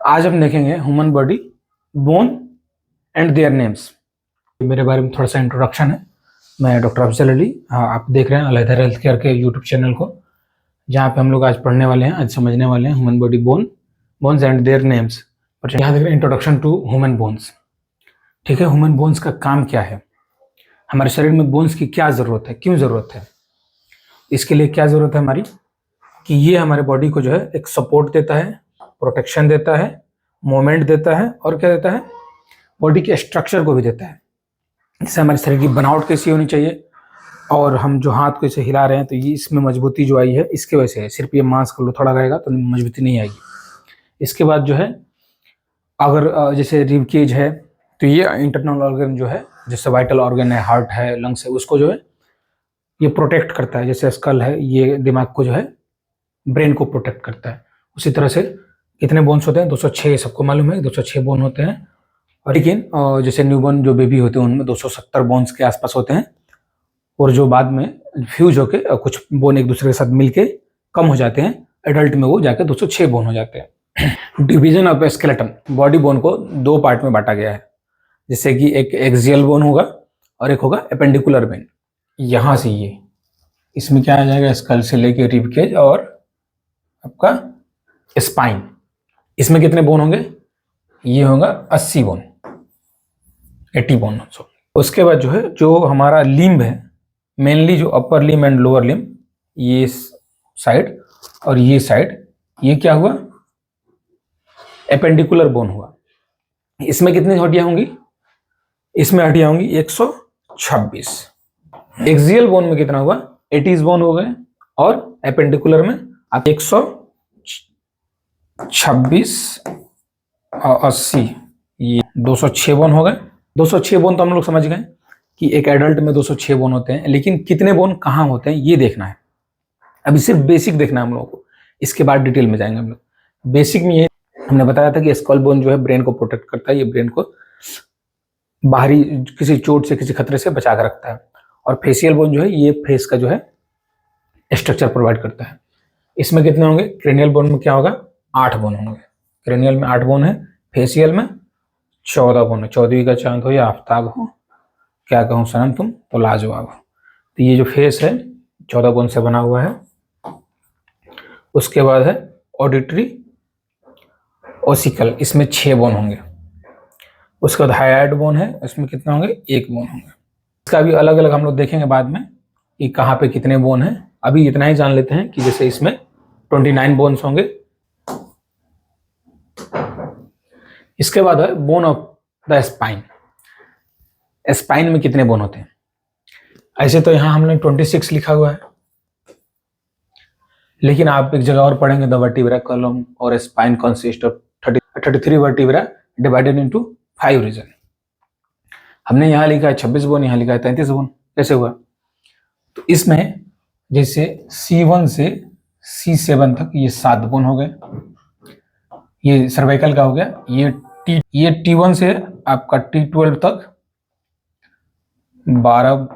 आज हम देखेंगे human body, bone and their names. मेरे बारे में थोड़ा सा इंट्रोडक्शन है। मैं डॉक्टर अफजल अली, आप देख रहे हैं अलहैदर हेल्थ केयर के यूट्यूब चैनल को, जहाँ पे हम लोग आज पढ़ने वाले हैं, आज समझने वाले हैं human body, bones and their names. But यहाँ देख रहे हैं इंट्रोडक्शन टू ह्यूमन बोन्स। ठीक है, ह्यूमन बोन्स का काम क्या है, हमारे शरीर में बोन्स की क्या ज़रूरत है, क्यों ज़रूरत है, इसके लिए क्या ज़रूरत है हमारी, कि ये हमारे बॉडी को जो है एक सपोर्ट देता है, प्रोटेक्शन देता है, मोमेंट देता है, और क्या देता है, बॉडी के स्ट्रक्चर को भी देता है। इससे हमारे शरीर की बनावट कैसी होनी चाहिए, और हम जो हाथ को इसे हिला रहे हैं तो ये इसमें मजबूती जो आई है इसके वजह से है। सिर्फ ये मांस का थोड़ा रहेगा तो मजबूती नहीं आएगी। इसके बाद जो है, अगर जैसे रिब केज है तो ये इंटरनल ऑर्गन जो है, जैसे वाइटल ऑर्गन है, हार्ट है, लंग्स है, उसको जो है ये प्रोटेक्ट करता है। जैसे स्कल है, ये दिमाग को जो है, ब्रेन को प्रोटेक्ट करता है। उसी तरह से कितने बोन्स होते हैं, 206, सबको मालूम है 206 बोन होते हैं। और लेकिन जैसे न्यूबॉर्न जो बेबी होते हैं उनमें 270 बोन्स के आसपास होते हैं, और जो बाद में फ्यूज होके कुछ बोन एक दूसरे के साथ मिलके कम हो जाते हैं, एडल्ट में वो जाके 206 बोन हो जाते हैं। Division of skeleton, body bone को दो पार्ट में बांटा गया है, जैसे कि एक एक्सियल बोन होगा और एक होगा एपेंडिकुलर बोन। यहाँ से ये इसमें क्या आ जाएगा, स्कल से लेके रिब केज और आपका स्पाइन। इसमें कितने बोन होंगे, ये होगा 80 बोन, 80 बोन। उसके बाद जो है, जो हमारा लिम्ब है, मेनली जो upper limb and lower limb, ये साइड और ये साइड, ये क्या हुआ, एपेंडिकुलर बोन हुआ। इसमें कितनी हड्डियां होंगी, इसमें हड्डियां होंगी 126। एक्सियल बोन में कितना हुआ, 80 बोन हो गए, और एपेंडिकुलर में आप 126 और 80, ये 206 बोन हो गए। 206 बोन तो हम लोग समझ गए कि एक एडल्ट में 206 बोन होते हैं, लेकिन कितने बोन कहाँ होते हैं ये देखना है। अभी सिर्फ बेसिक देखना है हम लोगों को, इसके बाद डिटेल में जाएंगे हम लोग। बेसिक में ये हमने बताया था कि स्कल बोन जो है ब्रेन को प्रोटेक्ट करता है, ये ब्रेन को बाहरी किसी चोट से, किसी खतरे से बचा कर रखता है। और फेशियल बोन जो है, ये फेस का जो है स्ट्रक्चर प्रोवाइड करता है। इसमें कितने होंगे, क्रेनियल बोन में क्या होगा, 8 बोन होंगे। क्रेनियल में 8 बोन है, फेशियल में 14 बोन है। 14वीं का चांद हो या आफ्ताब हो, क्या कहूँ सनम तुम तो लाजवाब हो। तो ये जो फेस है 14 बोन से बना हुआ है। उसके बाद है ऑडिटरी ओसिकल, इसमें 6 बोन होंगे। उसके बाद हाइड बोन है, इसमें कितने होंगे, 1 बोन होंगे। इसका भी अलग अलग हम लोग देखेंगे बाद में कि कहाँ पे कितने बोन हैं। अभी इतना ही जान लेते हैं कि जैसे इसमें 29 बोन्स होंगे। इसके बाद है bone of the spine. Spine में कितने बोन होते हैं, ऐसे तो यहाँ हमने 26 लिखा हुआ है, लेकिन आप एक जगह और पढ़ेंगे, द वर्टिब्रा कॉलम और spine consist of 33 vertebra divided into 5 region. हमने यहाँ लिखा है 26 बोन, यहाँ लिखा है 33 बोन। कैसे हुआ, तो इसमें जैसे C1 से C7 तक ये 7 बोन हो गए, ये सर्वाइकल का हो गया। ये T1 से आपका T12 तक 12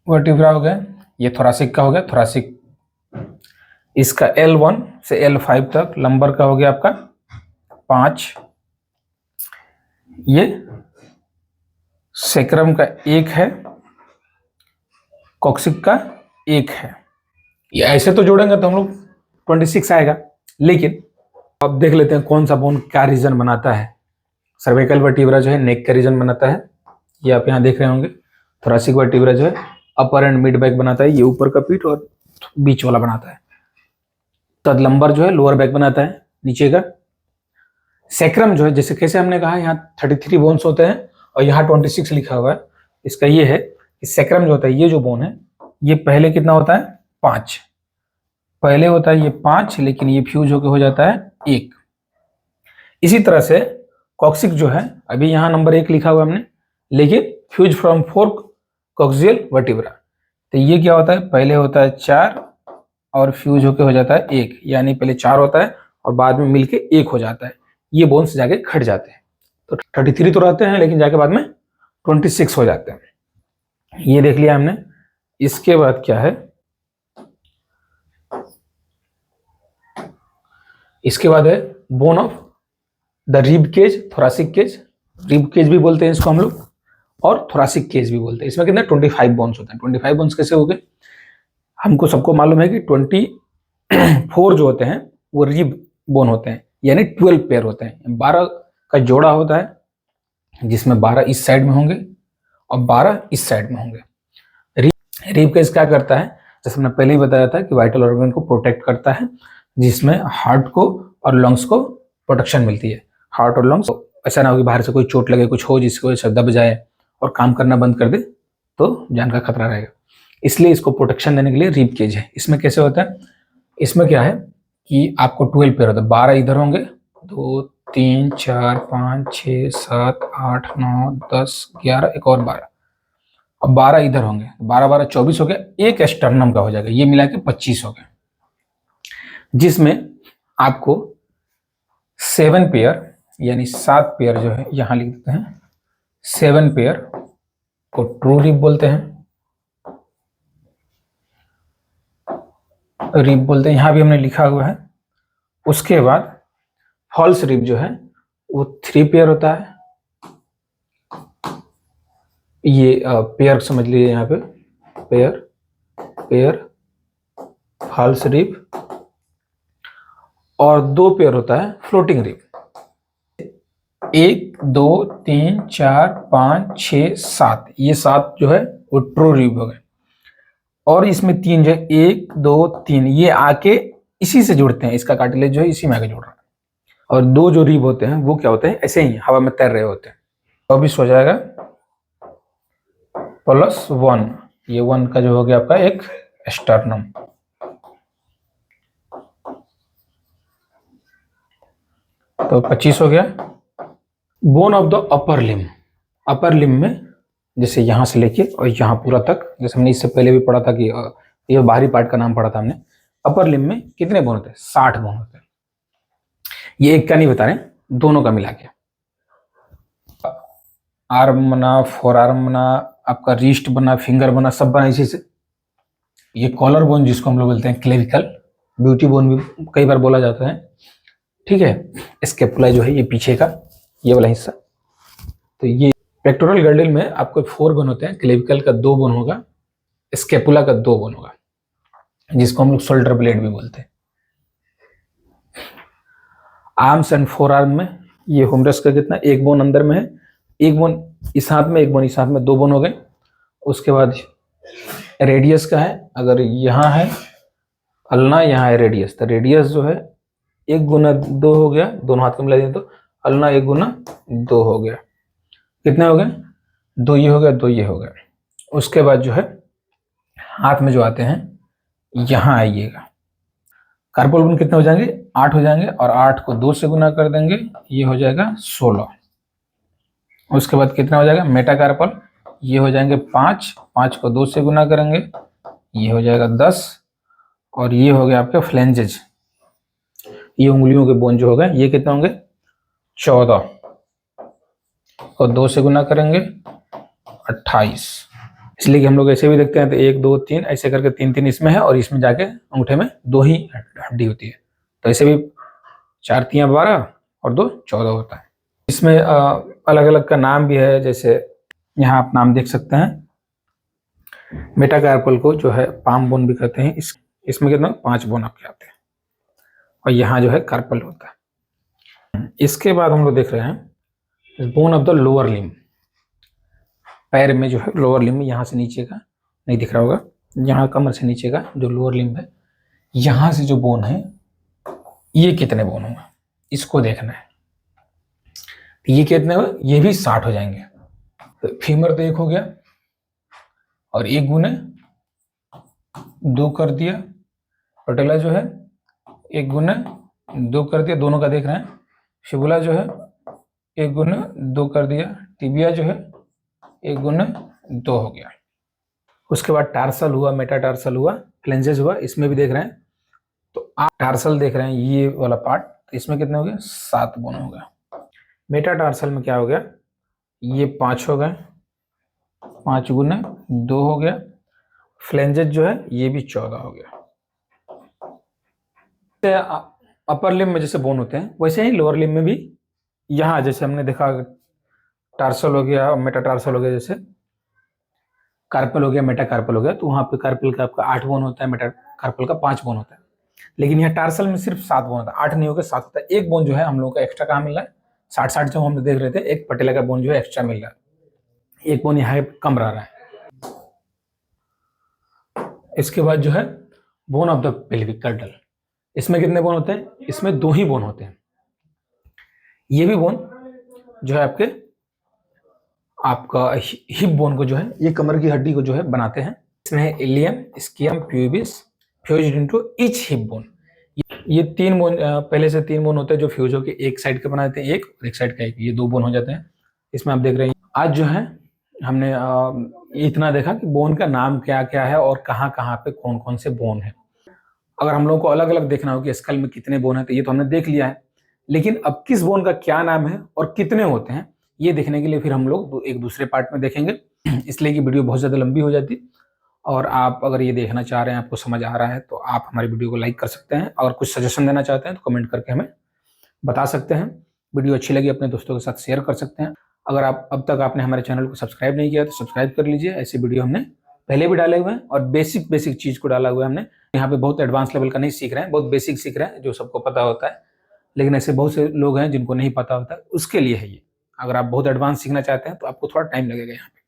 वर्टिब्रा हो गए। ये थोरासिक का हो गया, थोरासिक। इसका L1 से L5 तक लंबर का हो गया आपका 5। ये सेक्रम का 1 है, कॉक्सिक का 1 है। ये ऐसे तो जोड़ेंगे तो हम लोग 26 आएगा, लेकिन अब देख लेते हैं कौन सा बोन क्या रीजन बनाता है। सर्वाइकल वर्टिब्रा जो है नेक का रीजन बनाता है, ये आप यहाँ देख रहे होंगे। थोरासिक वर्टिब्रा जो है अपर एंड मिड बैक बनाता है, ये ऊपर का पीठ और बीच वाला बनाता है। तद लंबर जो है लोअर बैक बनाता है, नीचे का। सेक्रम जो है, जैसे कैसे हमने कहा यहाँ 33 बोन्स होते हैं और यहाँ 26 लिखा हुआ है, इसका ये है कि सेक्रम जो होता है, ये जो बोन है, ये पहले कितना होता है, 5 पहले होता है, ये 5, लेकिन ये फ्यूज होकर हो जाता है 1। इसी तरह से कॉक्सिक जो है, अभी यहाँ नंबर 1 लिखा हुआ हमने, लेकिन फ्यूज फ्रॉम 4 कॉक्सियल वर्टिब्रा। तो ये क्या होता है, पहले होता है 4 और फ्यूज होकर हो जाता है 1, यानी पहले 4 होता है और बाद में मिलके 1 हो जाता है। ये बोन्स जाके खट जाते हैं, तो 33 तो रहते हैं, लेकिन जाके बाद में 26 हो जाते हैं। ये देख लिया हमने। इसके बाद क्या है, इसके बाद है bone of the rib cage, thoracic cage, rib cage भी बोलते हैं इसको हम लोग, और थोरासिक केज भी बोलते हैं। इसमें कितने 25 बोन्स होते हैं। 25 बोन्स कैसे हो गए? हमको सबको मालूम है कि 24 जो होते हैं वो रिब बोन होते हैं, यानी 12 पेयर होते हैं। 12 का जोड़ा होता है जिसमें 12 इस साइड में होंगे और 12 इस साइड में होंगे। रिब केज क्या करता है? जैसे मैंने पहले ही बताया था कि वाइटल ऑर्गन को प्रोटेक्ट करता है, जिसमें हार्ट को और लंग्स को प्रोटेक्शन मिलती है। हार्ट और लंग्स ऐसा ना हो कि बाहर से कोई चोट लगे, कुछ हो जिसकी वजह से दब जाए और काम करना बंद कर दे तो जान का खतरा रहेगा। इसलिए इसको प्रोटेक्शन देने के लिए रिब केज है। इसमें कैसे होता है? इसमें क्या है कि आपको 12 पेयर होता है। 12 इधर होंगे, 2 3 4 5 6 7 8 9 10 11, एक और 12, अब 12 इधर होंगे। 12 12 24 हो गया। एक एस्टर्नम का हो जाएगा, ये मिला के 25 हो गया, जिसमें आपको 7 पेयर यानी 7 पेयर जो है यहां लिख देते हैं। 7 पेयर को ट्रू रिब बोलते हैं, रिब बोलते हैं, यहां भी हमने लिखा हुआ है। उसके बाद फॉल्स रिब जो है वो 3 पेयर होता है। ये पेयर समझ लीजिए, यहाँ पे पेयर, पेयर, फॉल्स रिब, और 2 पेयर होता है फ्लोटिंग रिब। 1 2 3 4 5 6 7, ये 7 जो है वो ट्रू रिब हो गए। और इसमें 3 जो है, 1 2 3, ये आके इसी से जुड़ते हैं। इसका कार्टिलेज जो है इसी में आके जुड़ रहा है। और 2 जो रिब होते हैं वो क्या होते हैं? ऐसे ही हवा में तैर रहे होते हैं। 24 हो जाएगा प्लस 1, ये 1 का जो हो गया आपका एक स्टर्नम। तो 25 हो गया। बोन ऑफ द अपर लिम, अपर लिम में जैसे यहां से लेके और यहां पूरा तक, जैसे हमने इससे पहले भी पढ़ा था कि ये बाहरी पार्ट का नाम पढ़ा था हमने। अपर लिम में कितने बोन होते हैं? 60 बोन होते हैं। ये एक का नहीं बता रहे, दोनों का मिला के। आर्म बना, फोर आर्म बना, आपका रिस्ट बना, फिंगर बना, सब बना इसी से। ये कॉलर बोन जिसको हम लोग बोलते हैं क्लेविकल, ब्यूटी बोन भी कई बार बोला जाता है, ठीक है। स्केपुला जो है ये पीछे का ये वाला हिस्सा। तो ये पेक्टोरल गर्डल में आपको 4 बोन होते हैं। क्लेविकल का 2 बोन होगा, स्केपुला का 2 बोन होगा, जिसको हम लोग शोल्डर ब्लेड भी बोलते हैं। आर्म्स एंड फोर आर्म में ये हुमरस का कितना, 1 बोन अंदर में है, 1 बोन इस हाथ में, 1 बोन इस हाथ में, 2 बोन हो गए। उसके बाद रेडियस का है, अगर यहाँ है अल्ना, यहाँ है रेडियस, तो रेडियस जो है 1 गुना 2 हो गया, दोनों हाथ को मिला दिए तो अल्ना 1 गुना 2 हो गया। कितने हो गए? 2 ये हो गया, 2 ये हो गया। उसके बाद जो है हाथ में जो आते हैं यहाँ आइएगा, कार्पल बोन कितने हो जाएंगे? 8 हो जाएंगे, और 8 को 2 से गुना कर देंगे, ये हो जाएगा 16। उसके बाद कितना हो जाएगा? मेटाकार्पल, ये हो जाएंगे 5, 5 को 2 से गुना करेंगे, ये हो जाएगा 10, और ये हो गया आपके फ्लेंजेज, ये उंगलियों के बोन जो हो गए, ये कितने होंगे? 14 को 2 से गुना करेंगे 28। इसलिए कि हम लोग ऐसे भी देखते हैं तो 1 2 3 ऐसे करके 3 3 इसमें है, और इसमें जाके अंगूठे में 2 ही हड्डी होती है। तो ऐसे भी 4 3 12 और 2 14 होता है। इसमें अलग अलग का नाम भी है, जैसे यहाँ आप नाम देख सकते हैं। मेटाकार्पल को जो है पाम बोन भी कहते हैं। इसमें कितना 5 बोन आपके आते हैं, और यहाँ जो है कार्पल होता है। इसके बाद हम लोग देख रहे हैं bone of the lower limb. पैर में जो है लोअर लिम्ब, यहाँ से नीचे का नहीं दिख रहा होगा, यहाँ कमर से नीचे का जो लोअर लिम्ब है, यहाँ से जो बोन है ये कितने बोन होगा इसको देखना है। ये कितने हो? ये भी 60 हो जाएंगे। तो फीमर तो 1 हो गया, और 1 गुने 2 कर दिया। पटेला जो है 1 गुने 2 कर दिया, दोनों का देख रहे हैं। फिबुला जो है 1 गुने 2 कर दिया। टिबिया जो है 1 गुने 2 हो गया। उसके बाद टार्सल हुआ, मेटाटार्सल हुआ, फ्लेंजेस हुआ, इसमें भी देख रहे हैं। तो आप टार्सल देख रहे हैं ये वाला पार्ट, तो इसमें कितने हो गए? 7 बोन हो गया। मेटाटार्सल में क्या हो गया? ये 5 हो गए, 5 गुने 2 हो गया। फ्लेंजेस जो है ये भी 14 हो गया। अपर लिम्ब में जैसे बोन होते हैं वैसे ही लोअर लिम्ब में भी यहाँ जैसे हमने देखा टार्सल हो गया, मेटाटार्सल हो गया, जैसे कार्पल हो गया, मेटाकार्पल हो गया, तो वहाँ पे कार्पल का आपका 8 बोन होता है, मेटाकार्पल का 5 बोन होता है। लेकिन यहाँ टार्सल में सिर्फ 7 बोन होता है, 8 नहीं होगा 7 होता है। एक बोन जो है हम लोगों का एक्स्ट्रा कहाँ मिल रहा है, 60 जो हम देख रहे थे, एक पटेला का बोन जो है एक्स्ट्रा मिल रहा है, एक बोन यहाँ कम रह रहा है। इसके बाद जो है bone of the pelvic girdle, इसमें कितने बोन होते हैं, इसमें 2 ही बोन होते हैं। ये भी बोन जो है आपका हिप बोन को जो है, ये कमर की हड्डी को जो है बनाते हैं। इसमें है ilium, ischium, pubis fused into each hip bone. ये 3 बोन पहले से 3 बोन होते हैं जो फ्यूज होकर एक साइड के बना देते हैं, एक और एक साइड का एक, ये 2 बोन हो जाते हैं। इसमें आप देख रहे हैं आज जो है हमने इतना देखा कि बोन का नाम क्या क्या है और कहाँ कहाँ पे कौन कौन से बोन है। अगर हम लोगों को अलग अलग देखना हो कि स्कल में कितने बोन है तो ये तो हमने देख लिया है, लेकिन अब किस बोन का क्या नाम है और कितने होते हैं ये देखने के लिए फिर हम लोग एक दूसरे पार्ट में देखेंगे, इसलिए कि वीडियो बहुत ज़्यादा लंबी हो जाती। और आप अगर ये देखना चाह रहे हैं, आपको समझ आ रहा है, तो आप हमारी वीडियो को लाइक कर सकते हैं। अगर कुछ सजेशन देना चाहते हैं तो कमेंट करके हमें बता सकते हैं। वीडियो अच्छी लगी अपने दोस्तों के साथ शेयर कर सकते हैं। अगर आप अब तक आपने हमारे चैनल को सब्सक्राइब नहीं किया तो सब्सक्राइब कर लीजिए। ऐसे वीडियो हमने पहले भी डाले हुए हैं और बेसिक चीज़ को डाला हुआ है हमने। यहाँ पे बहुत एडवांस लेवल का नहीं सीख रहे हैं, बहुत बेसिक सीख रहे हैं जो सबको पता होता है, लेकिन ऐसे बहुत से लोग हैं जिनको नहीं पता होता, उसके लिए है ये। अगर आप बहुत एडवांस सीखना चाहते हैं तो आपको थोड़ा टाइम लगेगा यहाँ पे।